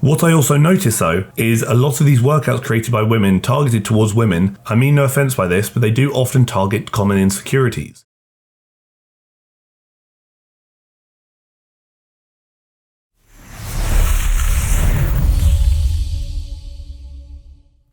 What I also noticed though is a lot of these workouts created by women, targeted towards women, I mean no offense by this, but they do often target common insecurities.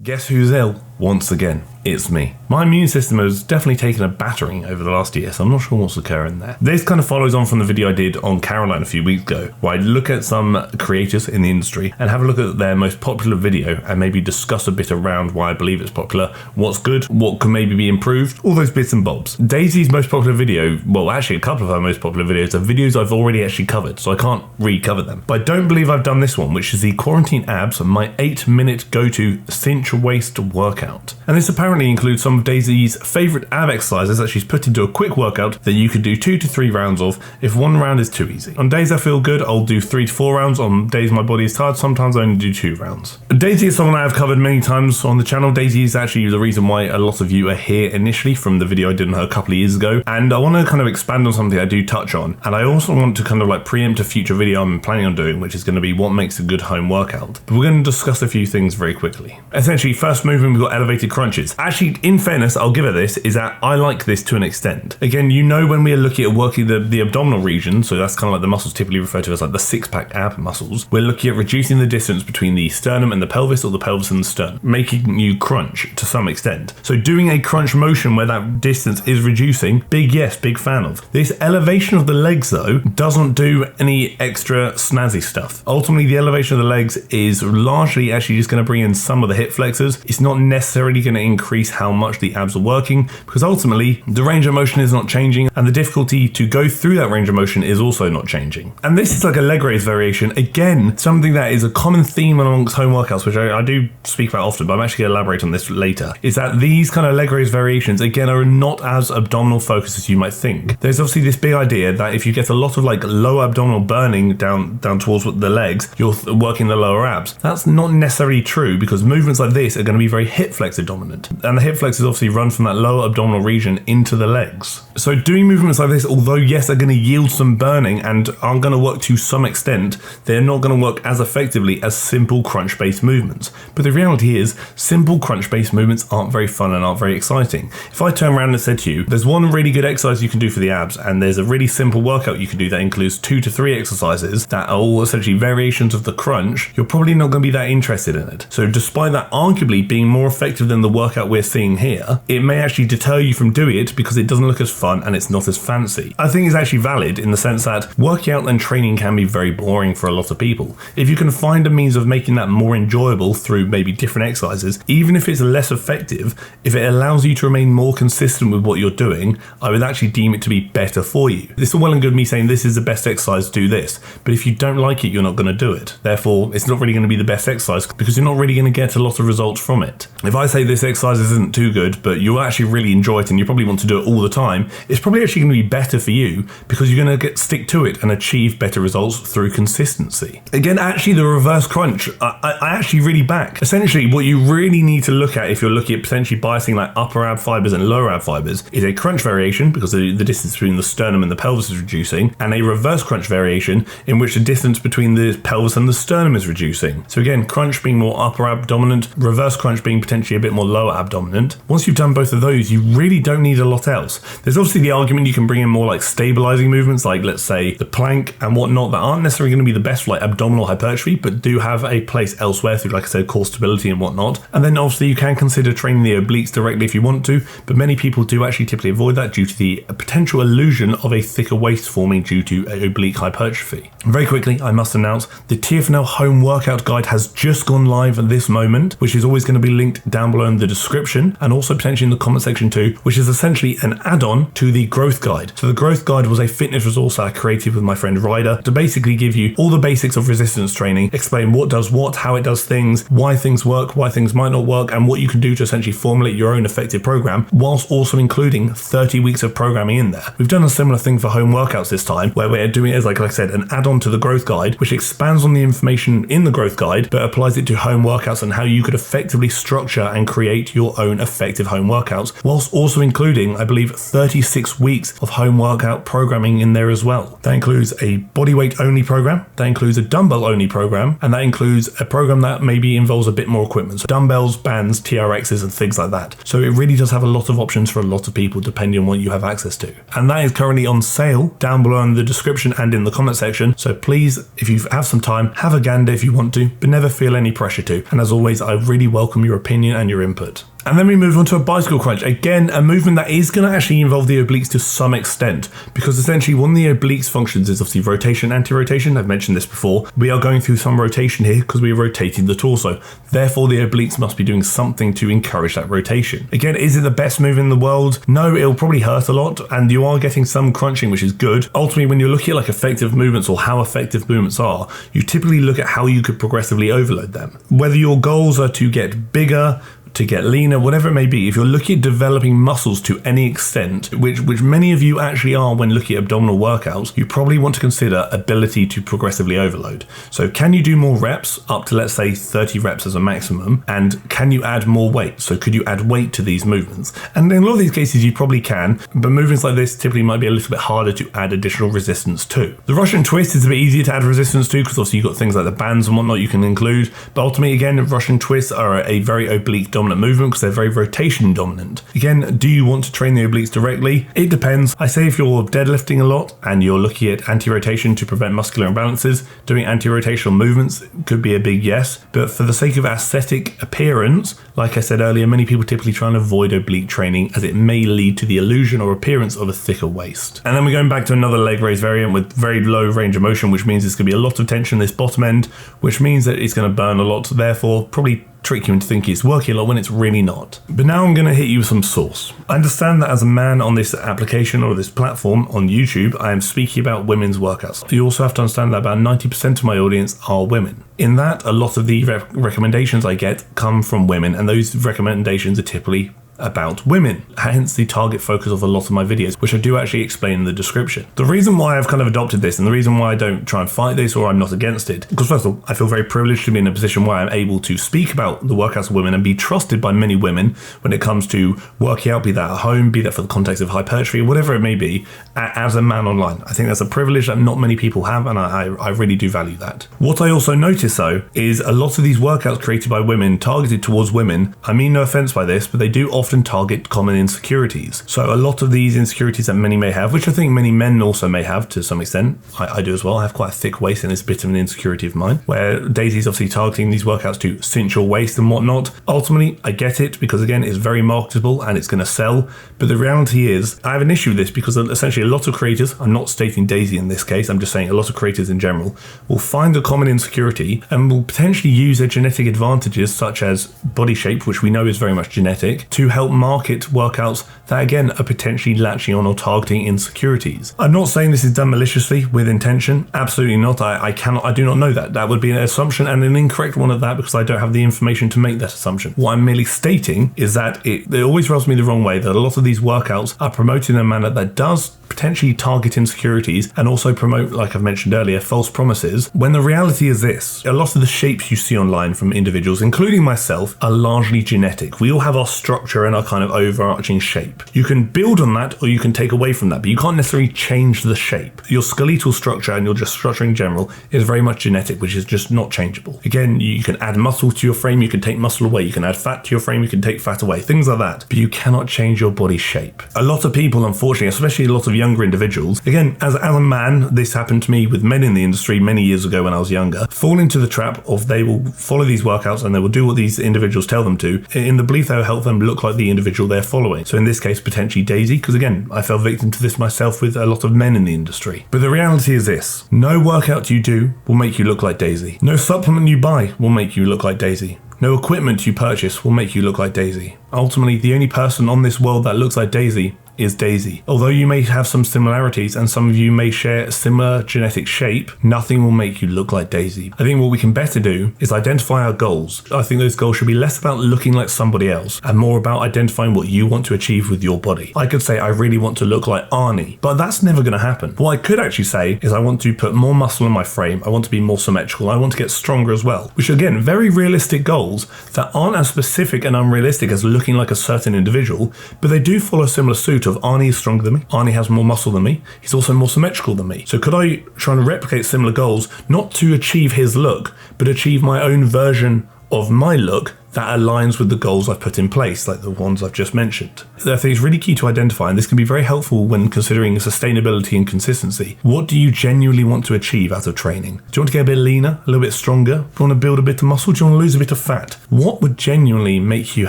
Guess who's ill? Once again, it's me. My immune system has definitely taken a battering over the last year, so I'm not sure what's occurring there. This kind of follows on from the video I did on Caroline a few weeks ago, where I look at some creators in the industry and have a look at their most popular video and maybe discuss a bit around why I believe it's popular, what's good, what can maybe be improved, all those bits and bobs. Daisy's most popular video, well actually a couple of her most popular videos are videos I've already actually covered, so I can't re-cover them. But I don't believe I've done this one, which is the Quarantine Abs, my 8-minute go-to cinch waist workout. And this apparently includes some of Daisy's favourite ab exercises that she's put into a quick workout that you could do 2 to 3 rounds of if one round is too easy. On days I feel good, I'll do 3 to 4 rounds. On days my body is tired, sometimes I only do 2 rounds. Daisy is someone I have covered many times on the channel. Daisy is actually the reason why a lot of you are here initially from the video I did on her a couple of years ago. And I want to kind of expand on something I do touch on. And I also want to kind of like preempt a future video I'm planning on doing, which is going to be what makes a good home workout. But we're going to discuss a few things very quickly. Essentially, first movement, we've got elevated crunches. Actually, in fairness, I'll give it this, is that I like this to an extent. Again, you know, when we are looking at working the abdominal region, so that's kind of like the muscles typically referred to as like the six-pack ab muscles, we're looking at reducing the distance between the sternum and the pelvis, or the pelvis and the sternum, making you crunch to some extent. So doing a crunch motion where that distance is reducing, big yes, big fan of. This elevation of the legs though, doesn't do any extra snazzy stuff. Ultimately, the elevation of the legs is largely actually just going to bring in some of the hip flexors. It's not necessarily going to increase how much the abs are working, because ultimately the range of motion is not changing and the difficulty to go through that range of motion is also not changing. And this is like a leg raise variation, again something that is a common theme amongst home workouts, which I do speak about often, but I'm actually going to elaborate on this later, is that these kind of leg raise variations again are not as abdominal focused as you might think. There's obviously this big idea that if you get a lot of like low abdominal burning down towards the legs, you're working the lower abs. That's not necessarily true, because movements like this are going to be very hip flexor dominant, and the hip flexors obviously run from that lower abdominal region into the legs. So doing movements like this, although yes, they're going to yield some burning and are going to work to some extent, they're not going to work as effectively as simple crunch based movements. But the reality is, simple crunch based movements aren't very fun and aren't very exciting. If I turn around and said to you, there's one really good exercise you can do for the abs, and there's a really simple workout you can do that includes 2 to 3 exercises that are all essentially variations of the crunch, you're probably not going to be that interested in it. So despite that arguably being more effective than the workout we're seeing here, it may actually deter you from doing it because it doesn't look as fun and it's not as fancy. I think it's actually valid in the sense that working out and training can be very boring for a lot of people. If you can find a means of making that more enjoyable through maybe different exercises, even if it's less effective, if it allows you to remain more consistent with what you're doing, I would actually deem it to be better for you. It's all well and good me saying this is the best exercise, do this, but if you don't like it, you're not going to do it. Therefore, it's not really going to be the best exercise because you're not really going to get a lot of results from it. If I say this exercise isn't too good, but you actually really enjoy it and you probably want to do it all the time, it's probably actually going to be better for you because you're going to stick to it and achieve better results through consistency. Again, actually the reverse crunch, I actually really back. Essentially, what you really need to look at if you're looking at potentially biasing like upper ab fibers and lower ab fibers is a crunch variation, because the distance between the sternum and the pelvis is reducing, and a reverse crunch variation in which the distance between the pelvis and the sternum is reducing. So again, crunch being more upper ab dominant, reverse crunch being potentially a bit more lower ab dominant. Once you've done both of those, you really don't need a lot else. There's obviously the argument you can bring in more like stabilizing movements, like let's say the plank and whatnot, that aren't necessarily going to be the best for like abdominal hypertrophy, but do have a place elsewhere through, like I said, core stability and whatnot. And then obviously you can consider training the obliques directly if you want to, but many people do actually typically avoid that due to the potential illusion of a thicker waist forming due to oblique hypertrophy. Very quickly, I must announce the TFNL home workout guide has just gone live at this moment, which is always going to be linked down below in the description and also potentially in the comment section too, which is essentially an add-on to the growth guide. So the growth guide was a fitness resource I created with my friend Ryder to basically give you all the basics of resistance training, explain what does what, how it does things, why things work, why things might not work, and what you can do to essentially formulate your own effective program, whilst also including 30 weeks of programming in there. We've done a similar thing for home workouts this time, where we're doing it as, like I said, an add-on to the growth guide, which expands on the information in the growth guide, but applies it to home workouts and how you could effectively structure and create your your own effective home workouts, whilst also including, I believe, 36 weeks of home workout programming in there as well. That includes a bodyweight only program, that includes a dumbbell only program, and that includes a program that maybe involves a bit more equipment. So dumbbells, bands, TRXs, and things like that. So it really does have a lot of options for a lot of people depending on what you have access to. And that is currently on sale down below in the description and in the comment section. So please, if you have some time, have a gander if you want to, but never feel any pressure to. And as always, I really welcome your opinion and your input. And then we move on to a bicycle crunch. Again, a movement that is going to actually involve the obliques to some extent, because essentially one of the obliques functions is obviously rotation, anti-rotation. I've mentioned this before. We are going through some rotation here because we are rotating the torso. Therefore, the obliques must be doing something to encourage that rotation. Again, is it the best move in the world? No, it'll probably hurt a lot, and you are getting some crunching, which is good. Ultimately, when you're looking at like effective movements or how effective movements are, you typically look at how you could progressively overload them. Whether your goals are to get bigger, to get leaner, whatever it may be, if you're looking at developing muscles to any extent, which many of you actually are when looking at abdominal workouts, you probably want to consider ability to progressively overload. So can you do more reps up to, let's say, 30 reps as a maximum? And can you add more weight? So could you add weight to these movements? And in a lot of these cases, you probably can, but movements like this typically might be a little bit harder to add additional resistance to. The Russian twist is a bit easier to add resistance to because obviously you've got things like the bands and whatnot you can include, but ultimately, again, Russian twists are a very oblique dominant movement because they're very rotation dominant. Again, do you want to train the obliques directly? It depends. I say if you're deadlifting a lot and you're looking at anti-rotation to prevent muscular imbalances, doing anti-rotational movements could be a big yes, but for the sake of aesthetic appearance, like I said earlier, many people typically try and avoid oblique training as it may lead to the illusion or appearance of a thicker waist. And then we're going back to another leg raise variant with very low range of motion, which means there's going to be a lot of tension in this bottom end, which means that it's going to burn a lot, therefore probably trick you into thinking it's working a lot when it's really not. But now I'm going to hit you with some source. I understand that as a man on this application or this platform on YouTube, I am speaking about women's workouts. You also have to understand that about 90% of my audience are women. In that, a lot of the recommendations I get come from women, and those recommendations are typically about women, hence the target focus of a lot of my videos, which I do actually explain in the description. The reason why I've kind of adopted this and the reason why I don't try and fight this or I'm not against it, because first of all, I feel very privileged to be in a position where I'm able to speak about the workouts of women and be trusted by many women when it comes to working out, be that at home, be that for the context of hypertrophy, whatever it may be, as a man online. I think that's a privilege that not many people have, and I really do value that. What I also notice though is a lot of these workouts created by women, targeted towards women, I mean no offense by this, but they do often target common insecurities. So a lot of these insecurities that many may have, which I think many men also may have to some extent, I do as well, I have quite a thick waist and it's a bit of an insecurity of mine, where Daisy's obviously targeting these workouts to cinch your waist and whatnot. Ultimately, I get it because again, it's very marketable and it's going to sell, but the reality is I have an issue with this because essentially a lot of creators, I'm not stating Daisy in this case, I'm just saying a lot of creators in general, will find a common insecurity and will potentially use their genetic advantages such as body shape, which we know is very much genetic, to help market workouts that again are potentially latching on or targeting insecurities. I'm not saying this is done maliciously with intention, absolutely not. I do not know that. That would be an assumption and an incorrect one at that because I don't have the information to make that assumption. What I'm merely stating is that it always rubs me the wrong way that a lot of these workouts are promoted in a manner that does potentially target insecurities and also promote, like I've mentioned earlier, false promises, when the reality is this: a lot of the shapes you see online from individuals, including myself, are largely genetic. We all have our structure and our kind of overarching shape. You can build on that or you can take away from that, but you can't necessarily change the shape. Your skeletal structure and your just structure in general is very much genetic, which is just not changeable. Again, you can add muscle to your frame, you can take muscle away, you can add fat to your frame, you can take fat away, things like that, but you cannot change your body shape. A lot of people, unfortunately, especially a lot of younger individuals, again, as a man, this happened to me with men in the industry many years ago when I was younger, fall into the trap of they will follow these workouts and they will do what these individuals tell them to in the belief they'll help them look like the individual they're following. So in this case, potentially Daisy, because again, I fell victim to this myself with a lot of men in the industry. But the reality is this: no workout you do will make you look like Daisy. No supplement you buy will make you look like Daisy. No equipment you purchase will make you look like Daisy. Ultimately, the only person on this world that looks like Daisy is Daisy. Although you may have some similarities and some of you may share a similar genetic shape, nothing will make you look like Daisy. I think what we can better do is identify our goals. I think those goals should be less about looking like somebody else and more about identifying what you want to achieve with your body. I could say I really want to look like Arnie, but that's never going to happen. What I could actually say is I want to put more muscle in my frame, I want to be more symmetrical, I want to get stronger as well. Which again, very realistic goals that aren't as specific and unrealistic as looking like a certain individual, but they do follow a similar suit of Arnie is stronger than me, Arnie has more muscle than me, he's also more symmetrical than me. So could I try and replicate similar goals, not to achieve his look, but achieve my own version of my look that aligns with the goals I've put in place, like the ones I've just mentioned. I think it's really key to identify, and this can be very helpful when considering sustainability and consistency. What do you genuinely want to achieve out of training? Do you want to get a bit leaner, a little bit stronger? Do you want to build a bit of muscle? Do you want to lose a bit of fat? What would genuinely make you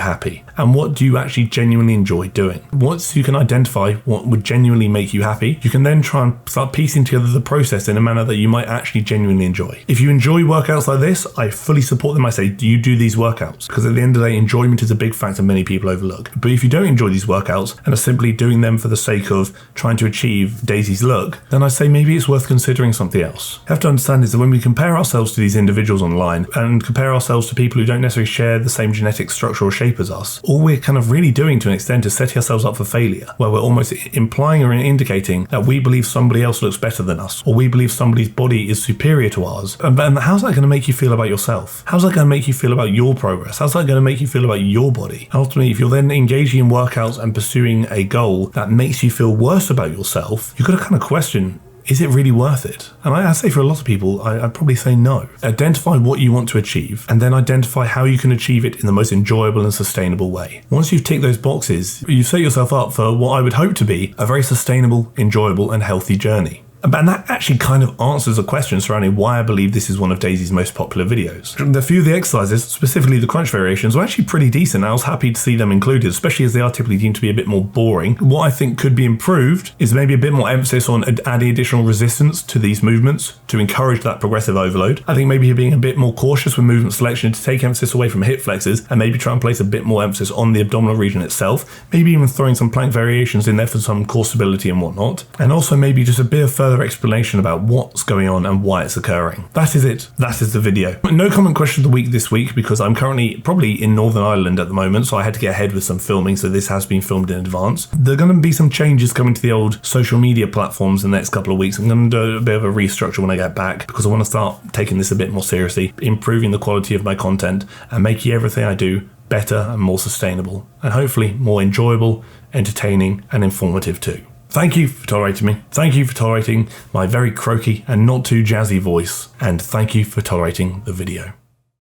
happy? And what do you actually genuinely enjoy doing? Once you can identify what would genuinely make you happy, you can then try and start piecing together the process in a manner that you might actually genuinely enjoy. If you enjoy workouts like this, I fully support them. I say, do you do these workouts? Because at the end of the day, enjoyment is a big factor many people overlook. But if you don't enjoy these workouts and are simply doing them for the sake of trying to achieve Daisy's look, then I say maybe it's worth considering something else. You have to understand is that when we compare ourselves to these individuals online and compare ourselves to people who don't necessarily share the same genetic structure or shape as us, all we're kind of really doing to an extent is setting ourselves up for failure, where we're almost implying or indicating that we believe somebody else looks better than us, or we believe somebody's body is superior to ours. And how's that going to make you feel about yourself? How's that going to make you feel about your progress? How's that going to make you feel about your body? Ultimately, if you're then engaging in workouts and pursuing a goal that makes you feel worse about yourself, you've got to kind of question, is it really worth it? And I say for a lot of people, I'd probably say no. Identify what you want to achieve and then identify how you can achieve it in the most enjoyable and sustainable way. Once you've ticked those boxes, you've set yourself up for what I would hope to be a very sustainable, enjoyable and healthy journey. And that actually kind of answers a question surrounding why I believe this is one of Daisy's most popular videos. A few of the exercises, specifically the crunch variations, were actually pretty decent. I was happy to see them included, especially as they are typically deemed to be a bit more boring. What I think could be improved is maybe a bit more emphasis on adding additional resistance to these movements to encourage that progressive overload. I think maybe being a bit more cautious with movement selection to take emphasis away from hip flexors and maybe try and place a bit more emphasis on the abdominal region itself. Maybe even throwing some plank variations in there for some core stability and whatnot. And also maybe just a bit of further explanation about what's going on and why it's occurring. That is it. That is the video. No comment question of the week this week because I'm currently probably in Northern Ireland at the moment, so I had to get ahead with some filming, so this has been filmed in advance. There are going to be some changes coming to the old social media platforms in the next couple of weeks. I'm going to do a bit of a restructure when I get back because I want to start taking this a bit more seriously, improving the quality of my content and making everything I do better and more sustainable and hopefully more enjoyable, entertaining and informative too. Thank you for tolerating me. Thank you for tolerating my very croaky and not too jazzy voice. And thank you for tolerating the video.